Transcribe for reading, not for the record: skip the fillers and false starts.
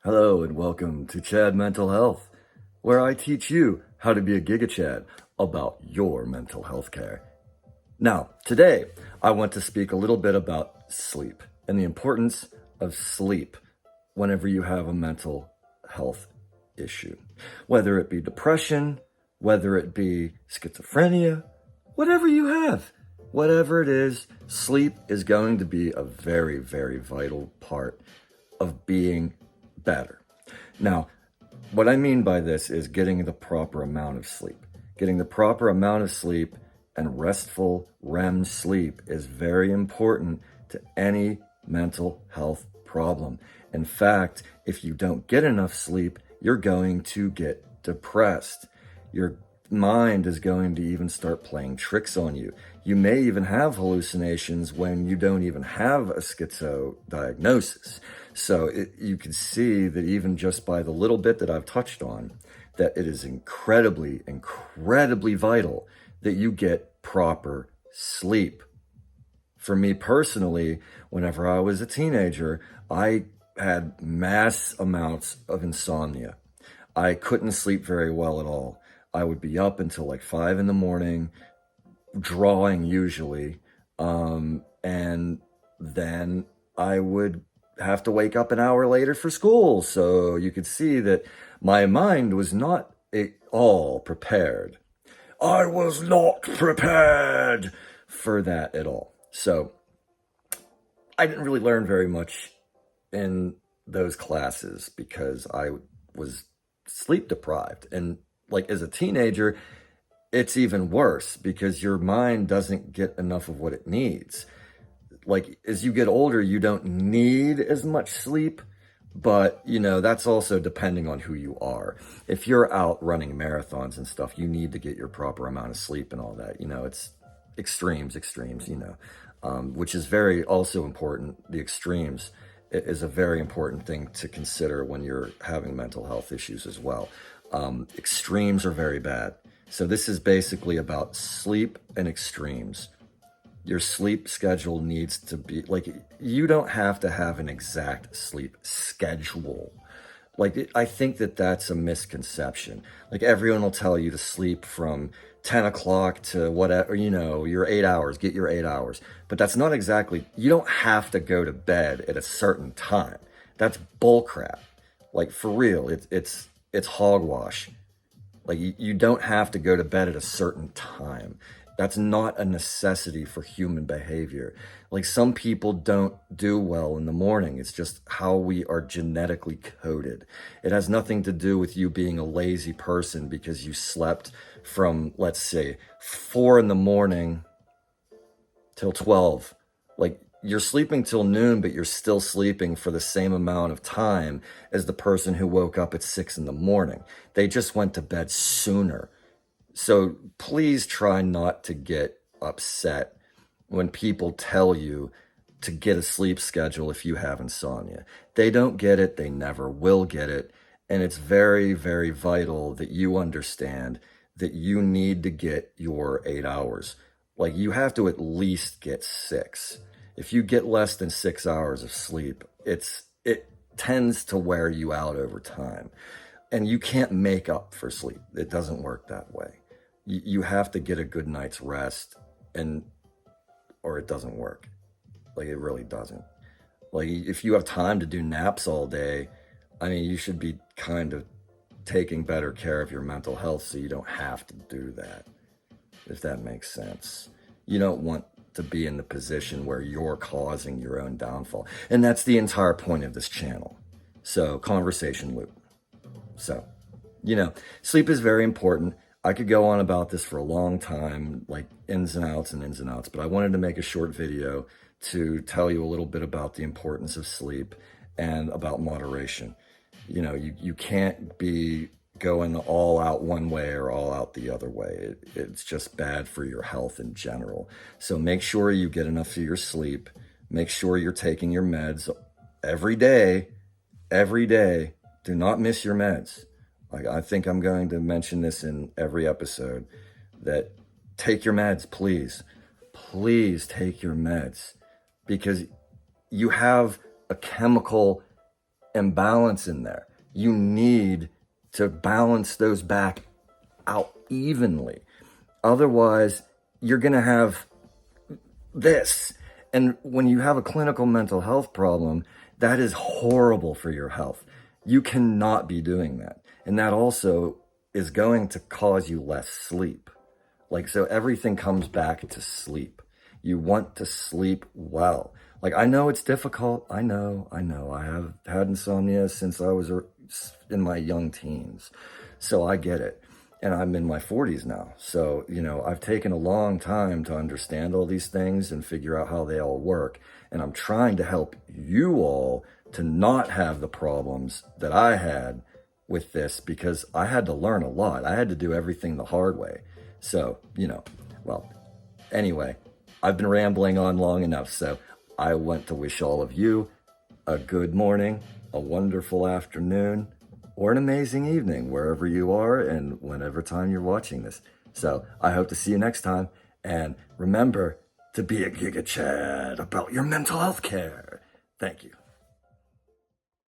Hello and welcome to Chad Mental Health, where I teach you how to be a Giga Chad about your mental health care. Now, today I want to speak a little bit about sleep and the importance of sleep whenever you have a mental health issue. Whether it be depression, whether it be schizophrenia, whatever you have, whatever it is, sleep is going to be a very, very vital part of being better. Now, what I mean by this is getting the proper amount of sleep. Getting the proper amount of sleep and restful REM sleep is very important to any mental health problem. In fact, if you don't get enough sleep, you're going to get depressed. Your mind is going to even start playing tricks on you. You may even have hallucinations when you don't even have a schizo diagnosis. So you can see that even just by the little bit that I've touched on, that it is incredibly, incredibly vital that you get proper sleep. For me personally, whenever I was a teenager, I had mass amounts of insomnia. I couldn't sleep very well at all. I would be up until like 5 in the morning, drawing usually, and then I would have to wake up an hour later for school. So you could see that my mind was not at all prepared. I was not prepared for that at all. So I didn't really learn very much in those classes because I was sleep deprived. And like as a teenager, it's even worse because your mind doesn't get enough of what it needs. Like as you get older, you don't need as much sleep, but that's also depending on who you are. If you're out running marathons and stuff, you need to get your proper amount of sleep and all that. It's extremes, which is very also important. The extremes is a very important thing to consider when you're having mental health issues as well. Extremes are very bad. So this is basically about sleep and extremes. Your sleep schedule needs to be like, you don't have to have an exact sleep schedule. Like, I think that that's a misconception. Like everyone will tell you to sleep from 10 o'clock to whatever, your 8 hours, get your 8 hours. But that's not exactly, you don't have to go to bed at a certain time. That's bullcrap. Like for real, it's hogwash. Like you don't have to go to bed at a certain time. That's not a necessity for human behavior. Like some people don't do well in the morning. It's just how we are genetically coded. It has nothing to do with you being a lazy person because you slept from, let's say, 4 in the morning till 12. Like you're sleeping till noon, but you're still sleeping for the same amount of time as the person who woke up at 6 in the morning. They just went to bed sooner. So please try not to get upset when people tell you to get a sleep schedule if you have insomnia. They don't get it. They never will get it. And it's very, very vital that you understand that you need to get your 8 hours. Like you have to at least get 6. If you get less than 6 hours of sleep, it tends to wear you out over time. And you can't make up for sleep. It doesn't work that way. You have to get a good night's rest or it doesn't work. Like it really doesn't. Like if you have time to do naps all day, I mean, you should be kind of taking better care of your mental health so you don't have to do that, if that makes sense. You don't want to be in the position where you're causing your own downfall. And that's the entire point of this channel. So conversation loop. So, sleep is very important. I could go on about this for a long time, like ins and outs, but I wanted to make a short video to tell you a little bit about the importance of sleep and about moderation. You can't be going all out one way or all out the other way. It's just bad for your health in general. So make sure you get enough of your sleep. Make sure you're taking your meds every day. Every day. Do not miss your meds. Like I think I'm going to mention this in every episode, that take your meds, please. Please take your meds, because you have a chemical imbalance in there. You need to balance those back out evenly. Otherwise, you're going to have this. And when you have a clinical mental health problem, that is horrible for your health. You cannot be doing that. And that also is going to cause you less sleep. Like, so everything comes back to sleep. You want to sleep well. Like, I know it's difficult. I know. I have had insomnia since I was in my young teens. So I get it. And I'm in my 40s now. So, I've taken a long time to understand all these things and figure out how they all work. And I'm trying to help you all to not have the problems that I had with this, because I had to learn a lot. I had to do everything the hard way. So, well, anyway, I've been rambling on long enough. So I want to wish all of you a good morning, a wonderful afternoon, or an amazing evening, wherever you are and whenever time you're watching this. So I hope to see you next time. And remember to be a Giga Chad about your mental health care. Thank you.